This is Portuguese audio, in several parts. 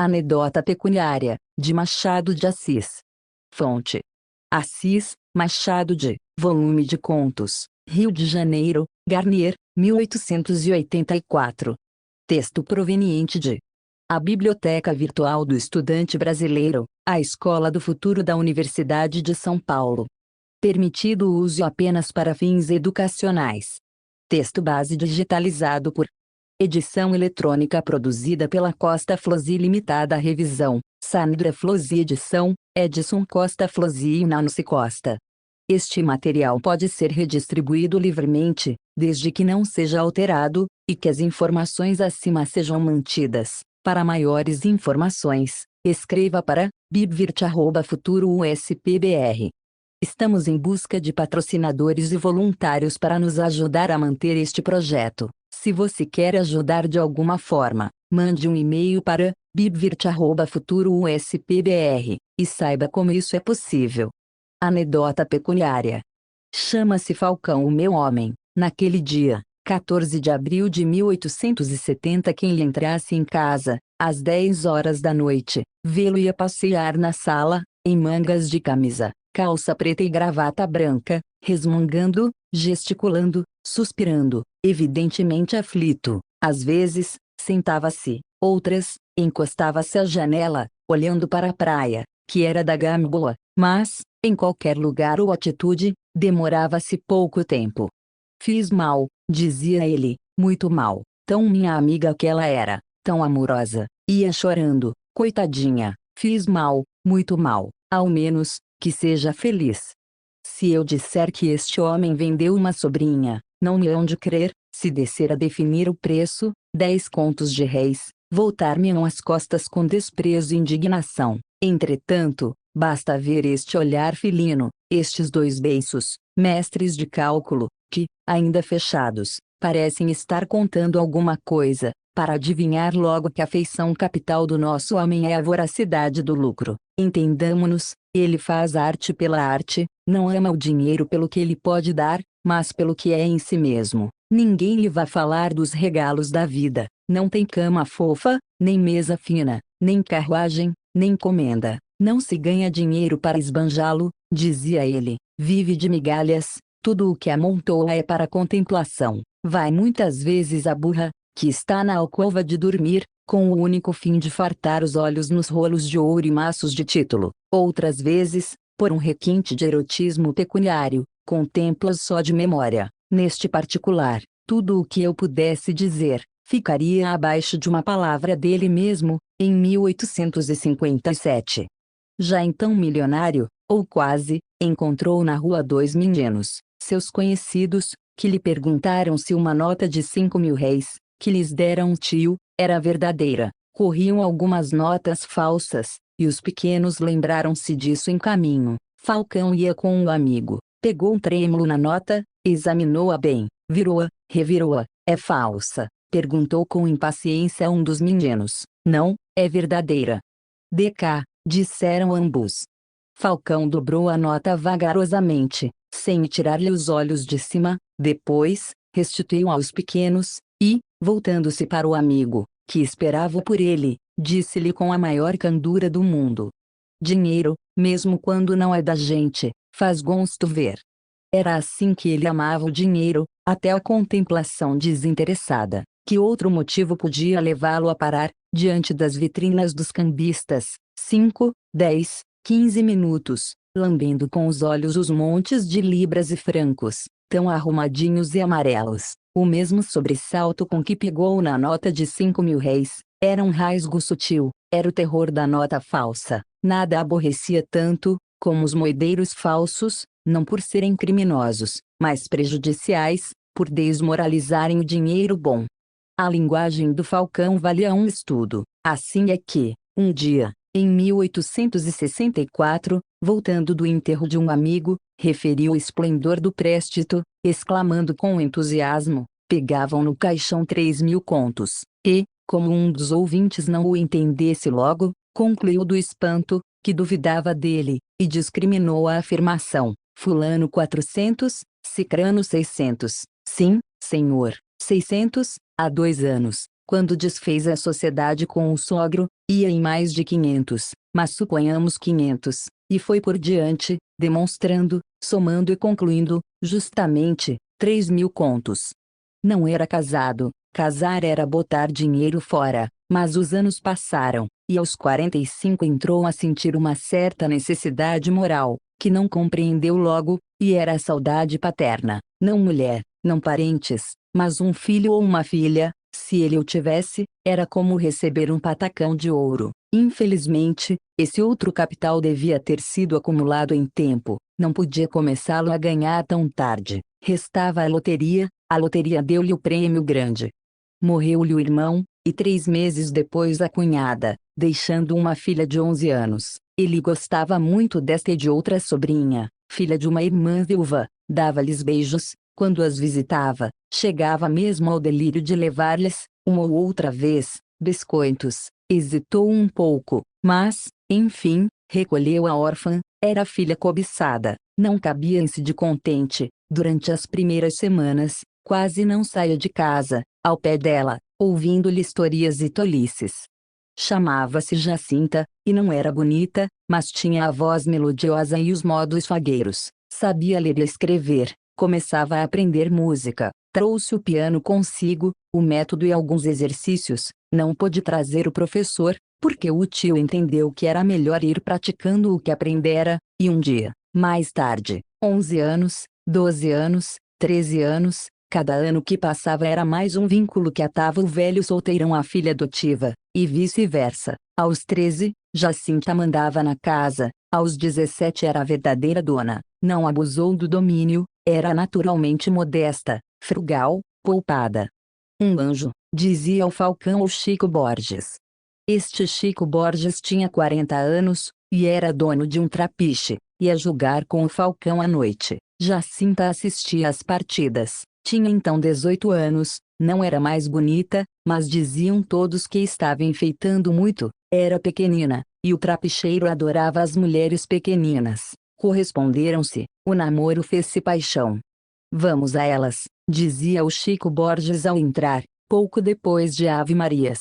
Anedota pecuniária, de Machado de Assis. Fonte: Assis, Machado de, volume de contos, Rio de Janeiro, Garnier, 1884. Texto proveniente de A Biblioteca Virtual do Estudante Brasileiro, a Escola do Futuro da Universidade de São Paulo. Permitido o uso apenas para fins educacionais. Texto base digitalizado por edição eletrônica produzida pela Costa Flossi Limitada. Revisão: Sandra Flossi. Edição: Edson Costa Flossi e Nancy Costa. Este material pode ser redistribuído livremente, desde que não seja alterado, e que as informações acima sejam mantidas. Para maiores informações, escreva para bibvirt@futurouspbr. Estamos em busca de patrocinadores e voluntários para nos ajudar a manter este projeto. Se você quer ajudar de alguma forma, mande um e-mail para bibvirt@futurouspbr, e saiba como isso é possível. Anedota pecuniária. Chama-se Falcão o meu homem. Naquele dia, 14 de abril de 1870, quem lhe entrasse em casa, às 10 horas da noite, vê-lo ia passear na sala, em mangas de camisa, calça preta e gravata branca, resmungando, gesticulando, suspirando, evidentemente aflito. Às vezes, sentava-se, outras, encostava-se à janela, olhando para a praia, que era da Gamboa, mas, em qualquer lugar ou atitude, demorava-se pouco tempo. Fiz mal, dizia ele, muito mal. Tão minha amiga que ela era, tão amorosa, ia chorando, coitadinha. Fiz mal, muito mal, ao menos, que seja feliz. Se eu disser que este homem vendeu uma sobrinha, não me hão de crer. Se descer a definir o preço, 10 contos de réis, voltar-me-ão as costas com desprezo e indignação. Entretanto, basta ver este olhar felino, estes dois beiços, mestres de cálculo, que, ainda fechados, parecem estar contando alguma coisa, para adivinhar logo que a feição capital do nosso homem é a voracidade do lucro. Entendamo-nos, ele faz arte pela arte, não ama o dinheiro pelo que ele pode dar, mas pelo que é em si mesmo. Ninguém lhe vá falar dos regalos da vida. Não tem cama fofa, nem mesa fina, nem carruagem, nem comenda. Não se ganha dinheiro para esbanjá-lo, dizia ele. Vive de migalhas, tudo o que amontoa é para contemplação. Vai muitas vezes a burra, que está na alcova de dormir, com o único fim de fartar os olhos nos rolos de ouro e maços de título. Outras vezes, por um requinte de erotismo pecuniário, contempla-os só de memória. Neste particular, tudo o que eu pudesse dizer, ficaria abaixo de uma palavra dele mesmo, em 1857. Já então milionário, ou quase, encontrou na rua 2 meninos, seus conhecidos, que lhe perguntaram se uma nota de 5.000 réis, que lhes dera um tio, era verdadeira. Corriam algumas notas falsas, e os pequenos lembraram-se disso em caminho. Falcão ia com um amigo, pegou um trêmulo na nota, examinou-a bem, virou-a, revirou-a. É falsa? Perguntou com impaciência um dos meninos. Não, é verdadeira. Dê cá, disseram ambos. Falcão dobrou a nota vagarosamente, sem tirar-lhe os olhos de cima, depois, restituiu aos pequenos, e, voltando-se para o amigo, que esperava por ele, disse-lhe com a maior candura do mundo: dinheiro, mesmo quando não é da gente, faz gosto ver. Era assim que ele amava o dinheiro, até a contemplação desinteressada. Que outro motivo podia levá-lo a parar, diante das vitrinas dos cambistas, 5, 10, 15 minutos, lambendo com os olhos os montes de libras e francos, tão arrumadinhos e amarelos? O mesmo sobressalto com que pegou na nota de 5.000 réis, era um rasgo sutil, era o terror da nota falsa. Nada aborrecia tanto, como os moedeiros falsos, não por serem criminosos, mas prejudiciais, por desmoralizarem o dinheiro bom. A linguagem do Falcão valia um estudo. Assim é que, um dia, em 1864, voltando do enterro de um amigo, referiu o esplendor do préstito, exclamando com entusiasmo: pegavam no caixão 3.000 contos. E, como um dos ouvintes não o entendesse logo, concluiu do espanto, que duvidava dele, e discriminou a afirmação: fulano 400, cicrano 600. Sim, senhor, 600, há 2 anos, Quando desfez a sociedade com o sogro, ia em mais de 500, mas suponhamos 500, e foi por diante, demonstrando, somando e concluindo, justamente, 3.000 contos. Não era casado, casar era botar dinheiro fora, mas os anos passaram, e aos 45 entrou a sentir uma certa necessidade moral, que não compreendeu logo, e era a saudade paterna, não mulher, não parentes, mas um filho ou uma filha. Se ele o tivesse, era como receber um patacão de ouro. Infelizmente, esse outro capital devia ter sido acumulado em tempo, não podia começá-lo a ganhar tão tarde. Restava a loteria deu-lhe o prêmio grande. Morreu-lhe o irmão, e 3 meses depois a cunhada, deixando uma filha de 11 anos. Ele gostava muito desta e de outra sobrinha, filha de uma irmã viúva, dava-lhes beijos, quando as visitava, chegava mesmo ao delírio de levar-lhes, uma ou outra vez, biscoitos. Hesitou um pouco, mas, enfim, recolheu a órfã, era a filha cobiçada, não cabia-se de contente. Durante as primeiras semanas, quase não saía de casa, ao pé dela, ouvindo-lhe historias e tolices. Chamava-se Jacinta, e não era bonita, mas tinha a voz melodiosa e os modos fagueiros, sabia ler e escrever. Começava a aprender música, trouxe o piano consigo, o método e alguns exercícios. Não pôde trazer o professor, porque o tio entendeu que era melhor ir praticando o que aprendera, e um dia, mais tarde, 11 anos, 12 anos, 13 anos, cada ano que passava era mais um vínculo que atava o velho solteirão à filha adotiva, e vice-versa. Aos 13, Jacinta mandava na casa, aos 17 era a verdadeira dona, não abusou do domínio, era naturalmente modesta, frugal, poupada. Um anjo, dizia o Falcão ao Chico Borges. Este Chico Borges tinha 40 anos, e era dono de um trapiche, ia jogar com o Falcão à noite. Jacinta assistia às partidas, tinha então 18 anos, não era mais bonita, mas diziam todos que estava enfeitando muito, era pequenina, e o trapicheiro adorava as mulheres pequeninas. Corresponderam-se, o namoro fez-se paixão. Vamos a elas, dizia o Chico Borges ao entrar, pouco depois de Ave Marias.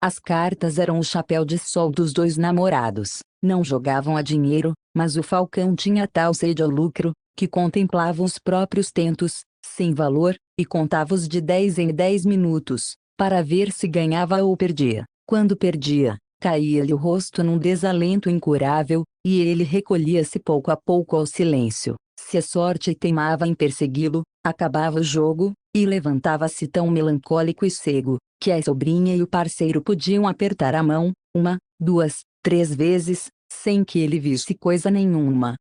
As cartas eram o chapéu de sol dos dois namorados, não jogavam a dinheiro, mas o Falcão tinha tal sede ao lucro, que contemplava os próprios tentos, sem valor, e contava-os de 10 em 10 minutos, para ver se ganhava ou perdia. Quando perdia, caía-lhe o rosto num desalento incurável, e ele recolhia-se pouco a pouco ao silêncio. Se a sorte teimava em persegui-lo, acabava o jogo, e levantava-se tão melancólico e cego, que a sobrinha e o parceiro podiam apertar a mão, 1, 2, 3 vezes, sem que ele visse coisa nenhuma.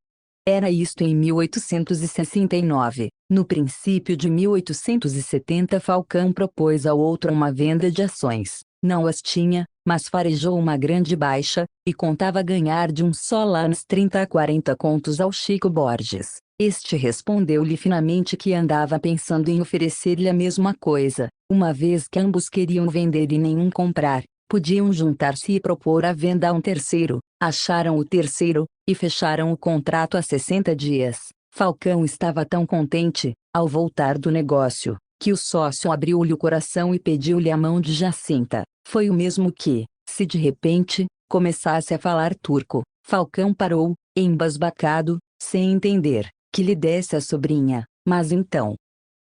Era isto em 1869. No princípio de 1870 Falcão propôs ao outro uma venda de ações. Não as tinha, mas farejou uma grande baixa, e contava ganhar de um só lance 30 a 40 contos ao Chico Borges. Este respondeu-lhe finamente que andava pensando em oferecer-lhe a mesma coisa, uma vez que ambos queriam vender e nenhum comprar, podiam juntar-se e propor a venda a um terceiro. Acharam o terceiro, e fecharam o contrato a 60 dias. Falcão estava tão contente, ao voltar do negócio, que o sócio abriu-lhe o coração e pediu-lhe a mão de Jacinta. Foi o mesmo que, se de repente, começasse a falar turco. Falcão parou, embasbacado, sem entender, que lhe desse a sobrinha. Mas então...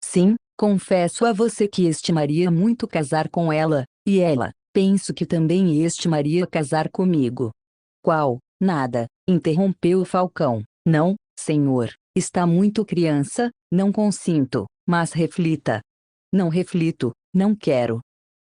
Sim, confesso a você que estimaria muito casar com ela, e ela, penso que também estimaria casar comigo. Qual? Nada, interrompeu o Falcão. Não, senhor, está muito criança, não consinto, mas reflita. Não reflito, não quero.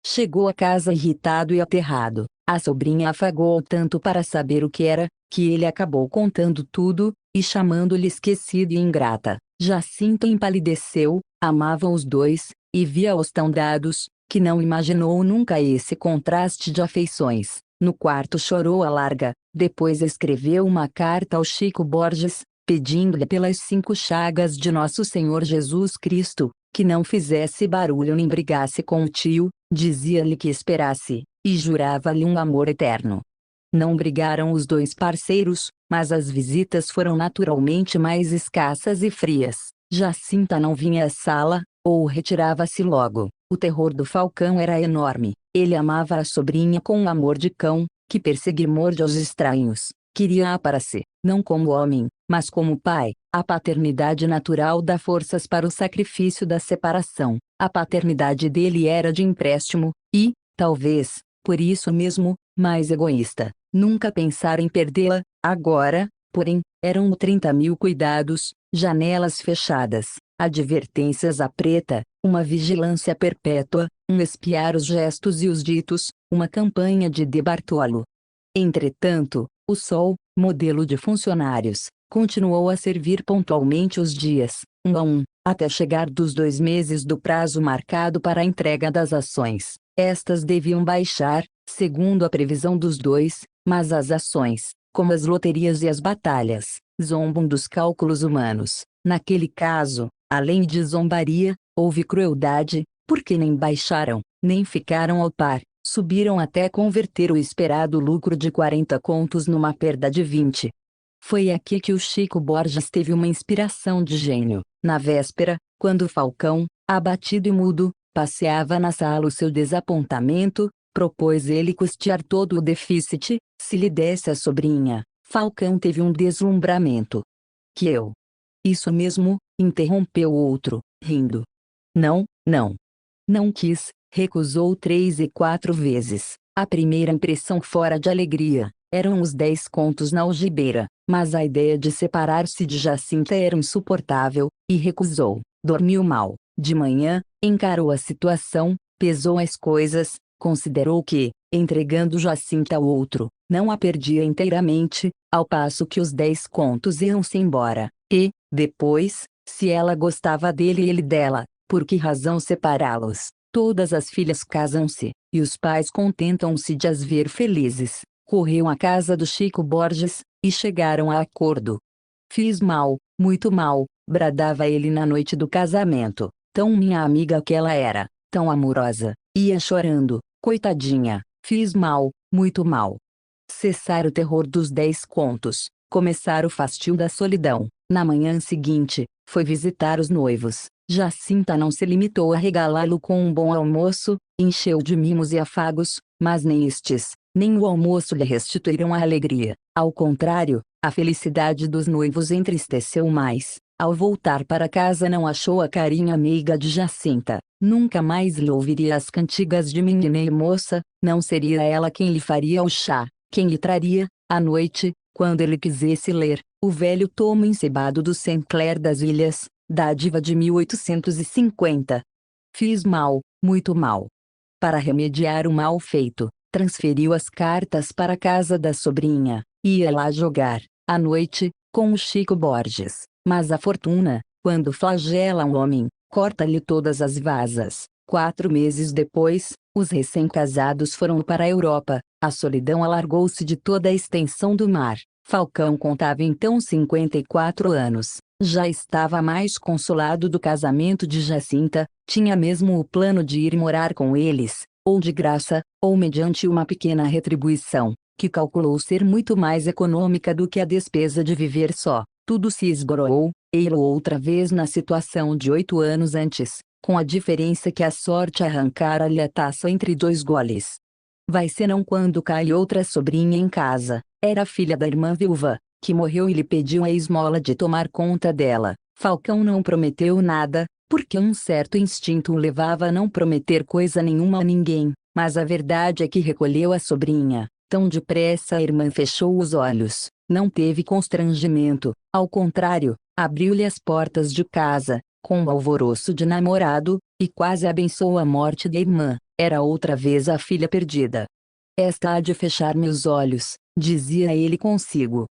Chegou a casa irritado e aterrado. A sobrinha afagou-o tanto para saber o que era, que ele acabou contando tudo, e chamando-lhe esquecida e ingrata. Jacinta empalideceu, amava os dois, e via-os tão dados, que não imaginou nunca esse contraste de afeições. No quarto chorou a larga, depois escreveu uma carta ao Chico Borges, pedindo-lhe pelas 5 chagas de Nosso Senhor Jesus Cristo, que não fizesse barulho nem brigasse com o tio, dizia-lhe que esperasse, e jurava-lhe um amor eterno. Não brigaram os dois parceiros, mas as visitas foram naturalmente mais escassas e frias. Jacinta não vinha à sala, ou retirava-se logo. O terror do Falcão era enorme. Ele amava a sobrinha com um amor de cão, que persegue e morde aos estranhos. Queria-a para si, não como homem, mas como pai. A paternidade natural dá forças para o sacrifício da separação. A paternidade dele era de empréstimo, e, talvez, por isso mesmo, mais egoísta. Nunca pensara em perdê-la. Agora, porém, eram 30.000 cuidados, janelas fechadas, advertências à preta, uma vigilância perpétua, um espiar os gestos e os ditos, uma campanha de De Bartolo. Entretanto, o sol, modelo de funcionários, continuou a servir pontualmente os dias, um a um, até chegar dos 2 meses do prazo marcado para a entrega das ações. Estas deviam baixar, segundo a previsão dos dois, mas as ações, como as loterias e as batalhas, zombam dos cálculos humanos. Naquele caso, além de zombaria, houve crueldade, porque nem baixaram, nem ficaram ao par, subiram até converter o esperado lucro de 40 contos numa perda de 20. Foi aqui que o Chico Borges teve uma inspiração de gênio. Na véspera, quando Falcão, abatido e mudo, passeava na sala o seu desapontamento, propôs ele custear todo o déficit, se lhe desse a sobrinha. Falcão teve um deslumbramento. Que eu? Isso mesmo, interrompeu o outro, rindo. Não, não. Não quis, recusou 3 e 4 vezes. A primeira impressão fora de alegria, eram os 10 contos na algibeira, mas a ideia de separar-se de Jacinta era insuportável, e recusou. Dormiu mal. De manhã, encarou a situação, pesou as coisas, considerou que, entregando Jacinta ao outro, não a perdia inteiramente, ao passo que os 10 contos iam-se embora, e, depois, se ela gostava dele e ele dela, por que razão separá-los? Todas as filhas casam-se, e os pais contentam-se de as ver felizes. Correu à casa do Chico Borges, e chegaram a acordo. Fiz mal, muito mal, bradava ele na noite do casamento. Tão minha amiga que ela era, tão amorosa, ia chorando, coitadinha, fiz mal, muito mal. Cessar o terror dos 10 contos, começar o fastio da solidão. Na manhã seguinte, foi visitar os noivos. Jacinta não se limitou a regalá-lo com um bom almoço, encheu de mimos e afagos, mas nem estes, nem o almoço lhe restituíram a alegria. Ao contrário, a felicidade dos noivos entristeceu mais. Ao voltar para casa não achou a carinha meiga de Jacinta. Nunca mais lhe ouviria as cantigas de menina e moça, não seria ela quem lhe faria o chá, quem lhe traria, à noite, quando ele quisesse ler, o velho tomo encebado do Saint Clair das Ilhas, dádiva de 1850. Fiz mal, muito mal. Para remediar o mal feito, transferiu as cartas para a casa da sobrinha, ia lá jogar, à noite, com o Chico Borges. Mas a fortuna, quando flagela um homem, corta-lhe todas as vasas. 4 meses depois, os recém-casados foram para a Europa, a solidão alargou-se de toda a extensão do mar. Falcão contava então 54 anos, já estava mais consolado do casamento de Jacinta, tinha mesmo o plano de ir morar com eles, ou de graça, ou mediante uma pequena retribuição, que calculou ser muito mais econômica do que a despesa de viver só. Tudo se esboroou, ele outra vez na situação de 8 anos antes, com a diferença que a sorte arrancara-lhe a taça entre 2 goles. Vai senão quando cai outra sobrinha em casa, era filha da irmã viúva, que morreu e lhe pediu a esmola de tomar conta dela. Falcão não prometeu nada, porque um certo instinto o levava a não prometer coisa nenhuma a ninguém, mas a verdade é que recolheu a sobrinha. Tão depressa a irmã fechou os olhos, não teve constrangimento, ao contrário, abriu-lhe as portas de casa, com um alvoroço de namorado, e quase abençoou a morte da irmã. Era outra vez a filha perdida. Esta há de fechar-me os olhos, dizia ele consigo.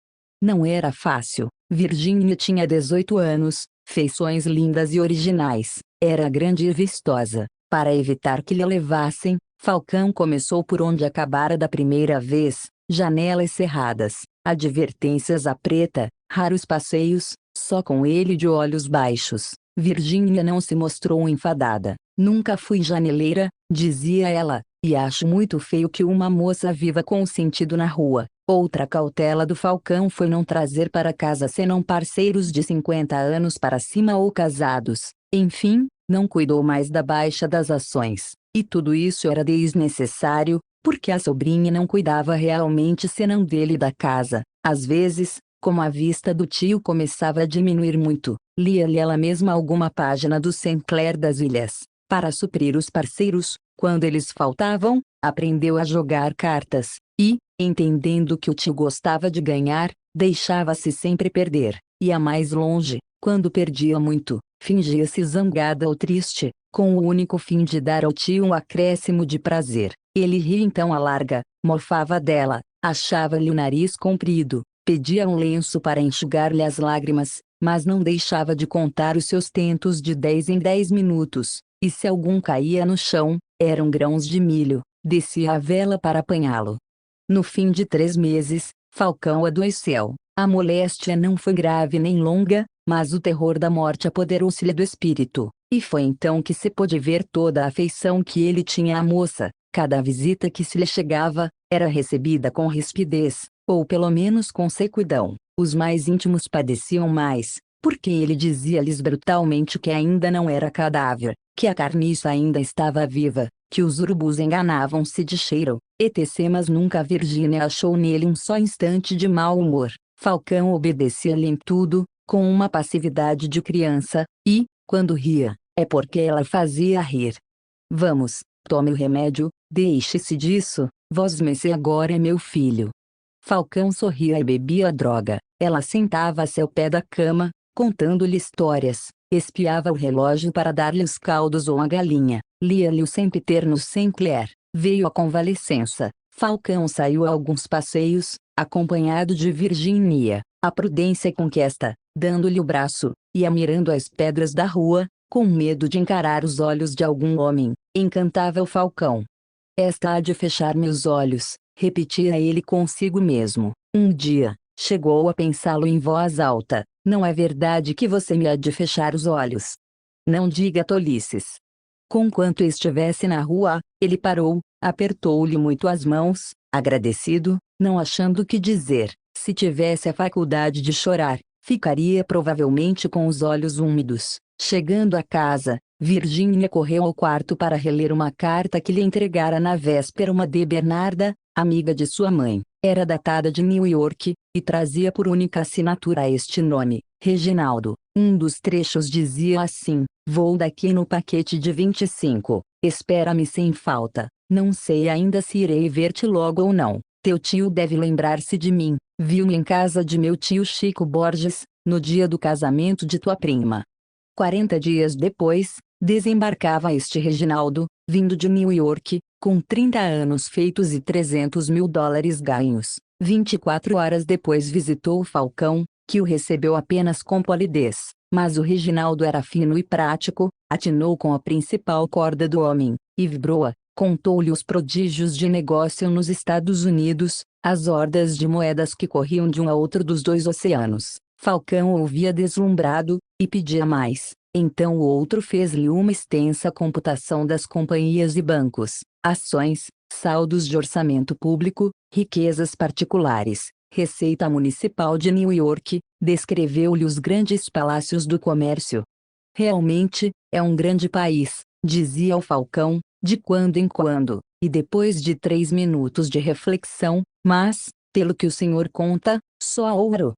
Não era fácil. Virgínia tinha 18 anos, feições lindas e originais, era grande e vistosa. Para evitar que lhe levassem, Falcão começou por onde acabara da primeira vez, janelas cerradas, advertências à preta, raros passeios, só com ele de olhos baixos. Virgínia não se mostrou enfadada. Nunca fui janeleira, dizia ela, e acho muito feio que uma moça viva com o sentido na rua. Outra cautela do Falcão foi não trazer para casa senão parceiros de 50 anos para cima ou casados. Enfim, não cuidou mais da baixa das ações, E tudo isso era desnecessário, porque a sobrinha não cuidava realmente senão dele e da casa. Às vezes, como a vista do tio começava a diminuir muito, lia-lhe ela mesma alguma página do Sinclair das Ilhas. Para suprir os parceiros, quando eles faltavam, aprendeu a jogar cartas, e, entendendo que o tio gostava de ganhar, deixava-se sempre perder. Ia mais longe, quando perdia muito, fingia-se zangada ou triste, com o único fim de dar ao tio um acréscimo de prazer. Ele ria então à larga, mofava dela, achava-lhe o nariz comprido, pedia um lenço para enxugar-lhe as lágrimas, mas não deixava de contar os seus tentos de 10 em 10 minutos, e se algum caía no chão, eram grãos de milho, descia a vela para apanhá-lo. No fim de 3 meses, Falcão adoeceu. A moléstia não foi grave nem longa, mas o terror da morte apoderou-se-lhe do espírito, e foi então que se pôde ver toda a afeição que ele tinha à moça. Cada visita que se lhe chegava, era recebida com rispidez, ou pelo menos com sequidão. Os mais íntimos padeciam mais, porque ele dizia-lhes brutalmente que ainda não era cadáver, que a carniça ainda estava viva, que os urubus enganavam-se de cheiro, etc. Mas nunca Virgínia achou nele um só instante de mau humor. Falcão obedecia-lhe em tudo, com uma passividade de criança, e, quando ria, é porque ela fazia rir. Vamos, tome o remédio, deixe-se disso, vosmecê agora é meu filho. Falcão sorria e bebia a droga. Ela sentava-se ao pé da cama, contando-lhe histórias, espiava o relógio para dar-lhe os caldos ou a galinha, lia-lhe o sempiterno Sinclair. Veio a convalescença. Falcão saiu a alguns passeios, acompanhado de Virginia. A prudência com que esta, dando-lhe o braço, ia mirando as pedras da rua, com medo de encarar os olhos de algum homem, encantava o Falcão. Esta há de fechar-me os olhos, repetia ele consigo mesmo. Um dia, chegou a pensá-lo em voz alta: não é verdade que você me há de fechar os olhos? Não diga tolices. Conquanto estivesse na rua, ele parou, apertou-lhe muito as mãos, agradecido, não achando o que dizer. Se tivesse a faculdade de chorar, ficaria provavelmente com os olhos úmidos. Chegando a casa, Virgínia correu ao quarto para reler uma carta que lhe entregara na véspera uma de Bernarda, amiga de sua mãe. Era datada de New York, e trazia por única assinatura este nome: Reginaldo. Um dos trechos dizia assim: vou daqui no paquete de 25. Espera-me sem falta. Não sei ainda se irei ver-te logo ou não. Teu tio deve lembrar-se de mim. Viu-me em casa de meu tio Chico Borges, no dia do casamento de tua prima. 40 dias depois, desembarcava este Reginaldo, vindo de New York, com 30 anos feitos e $300.000 ganhos. 24 horas depois visitou o Falcão, que o recebeu apenas com polidez. Mas o Reginaldo era fino e prático, atinou com a principal corda do homem, e vibrou-a, contou-lhe os prodígios de negócio nos Estados Unidos, as hordas de moedas que corriam de um a outro dos 2 oceanos. Falcão ouvia deslumbrado, e pedia mais. Então o outro fez-lhe uma extensa computação das companhias e bancos, ações, saldos de orçamento público, riquezas particulares, Receita Municipal de New York, descreveu-lhe os grandes palácios do comércio. Realmente, é um grande país, dizia o Falcão, de quando em quando, e depois de 3 minutos de reflexão: mas, pelo que o senhor conta, só há ouro.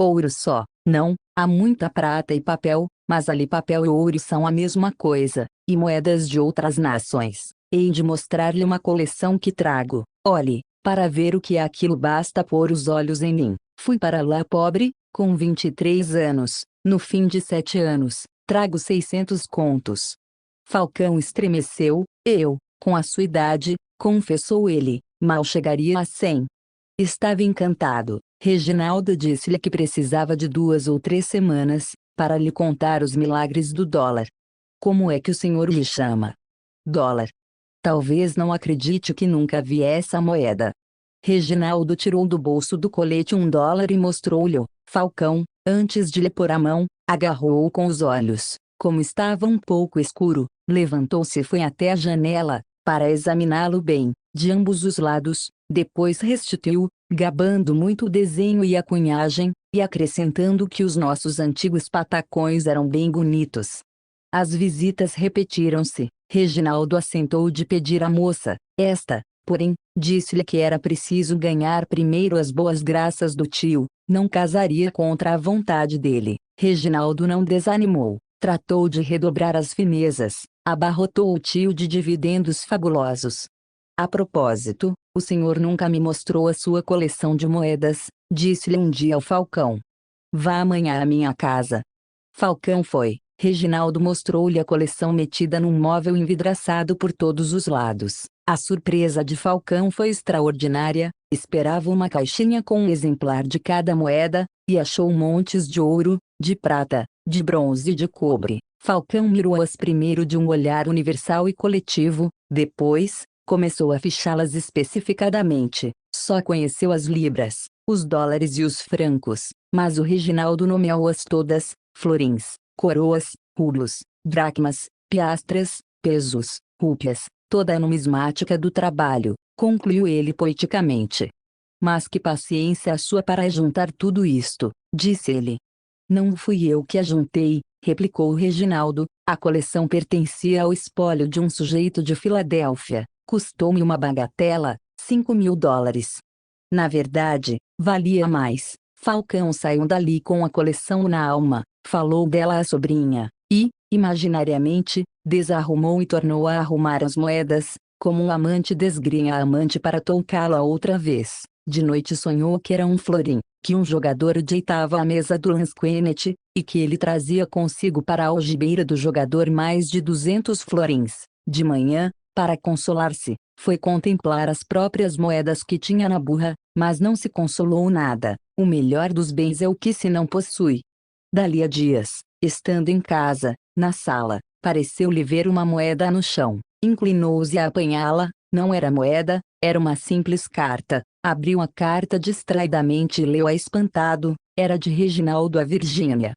Ouro só, não, há muita prata e papel, mas ali papel e ouro são a mesma coisa, e moedas de outras nações. Hei de mostrar-lhe uma coleção que trago. Olhe, para ver o que é aquilo basta pôr os olhos em mim. Fui para lá pobre, com 23 anos, no fim de 7 anos, trago 600 contos. Falcão estremeceu. Eu, com a sua idade, confessou ele, mal chegaria a 100. Estava encantado. Reginaldo disse-lhe que precisava de 2 ou 3 semanas, para lhe contar os milagres do dólar. Como é que o senhor lhe chama? Dólar. Talvez não acredite que nunca vi essa moeda. Reginaldo tirou do bolso do colete $1 e mostrou-lhe. Falcão, antes de lhe pôr a mão, agarrou-o com os olhos. Como estava um pouco escuro, levantou-se e foi até a janela, para examiná-lo bem, de ambos os lados, depois restituiu, gabando muito o desenho e a cunhagem, e acrescentando que os nossos antigos patacões eram bem bonitos. As visitas repetiram-se. Reginaldo assentou de pedir à moça. Esta, porém, disse-lhe que era preciso ganhar primeiro as boas graças do tio, não casaria contra a vontade dele. Reginaldo não desanimou, tratou de redobrar as finezas, abarrotou o tio de dividendos fabulosos. A propósito, o senhor nunca me mostrou a sua coleção de moedas, disse-lhe um dia ao Falcão. Vá amanhã à minha casa. Falcão foi. Reginaldo mostrou-lhe a coleção metida num móvel envidraçado por todos os lados. A surpresa de Falcão foi extraordinária. Esperava uma caixinha com um exemplar de cada moeda, e achou montes de ouro, de prata, de bronze e de cobre. Falcão mirou-as primeiro de um olhar universal e coletivo, depois, começou a fichá-las especificadamente. Só conheceu as libras, os dólares e os francos, mas o Reginaldo nomeou-as todas: florins, coroas, rublos, dracmas, piastras, pesos, rúpias, toda a numismática do trabalho, concluiu ele poeticamente. Mas que paciência a sua para juntar tudo isto, disse ele. Não fui eu que a juntei, replicou o Reginaldo, a coleção pertencia ao espólio de um sujeito de Filadélfia, custou-me uma bagatela, $5.000. Na verdade, valia mais. Falcão saiu dali com a coleção na alma, falou dela à sobrinha, e, imaginariamente, desarrumou e tornou a arrumar as moedas, como um amante desgrinha a amante para tocá-la outra vez. De noite sonhou que era um florim, que um jogador deitava à mesa do Lansquenet, e que ele trazia consigo para a algibeira do jogador mais de 200 florins. De manhã, para consolar-se, foi contemplar as próprias moedas que tinha na burra, mas não se consolou nada. O melhor dos bens é o que se não possui. Dali a dias, estando em casa, na sala, pareceu-lhe ver uma moeda no chão. Inclinou-se a apanhá-la. Não era moeda, era uma simples carta. Abriu a carta distraidamente e leu-a espantado. Era de Reginaldo a Virgínia.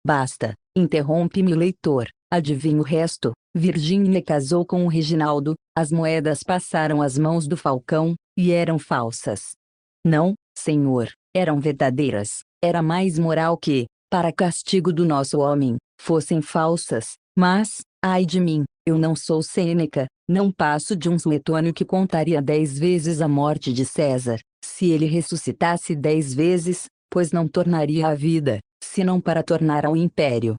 Basta, interrompe-me o leitor, adivinha o resto. Virgínia casou com o Reginaldo, as moedas passaram às mãos do Falcão, e eram falsas. Não, senhor, eram verdadeiras. Era mais moral que, para castigo do nosso homem, fossem falsas, mas, ai de mim, eu não sou Sêneca, não passo de um suetônio que contaria 10 vezes a morte de César, se ele ressuscitasse 10 vezes, pois não tornaria a vida, senão para tornar ao império.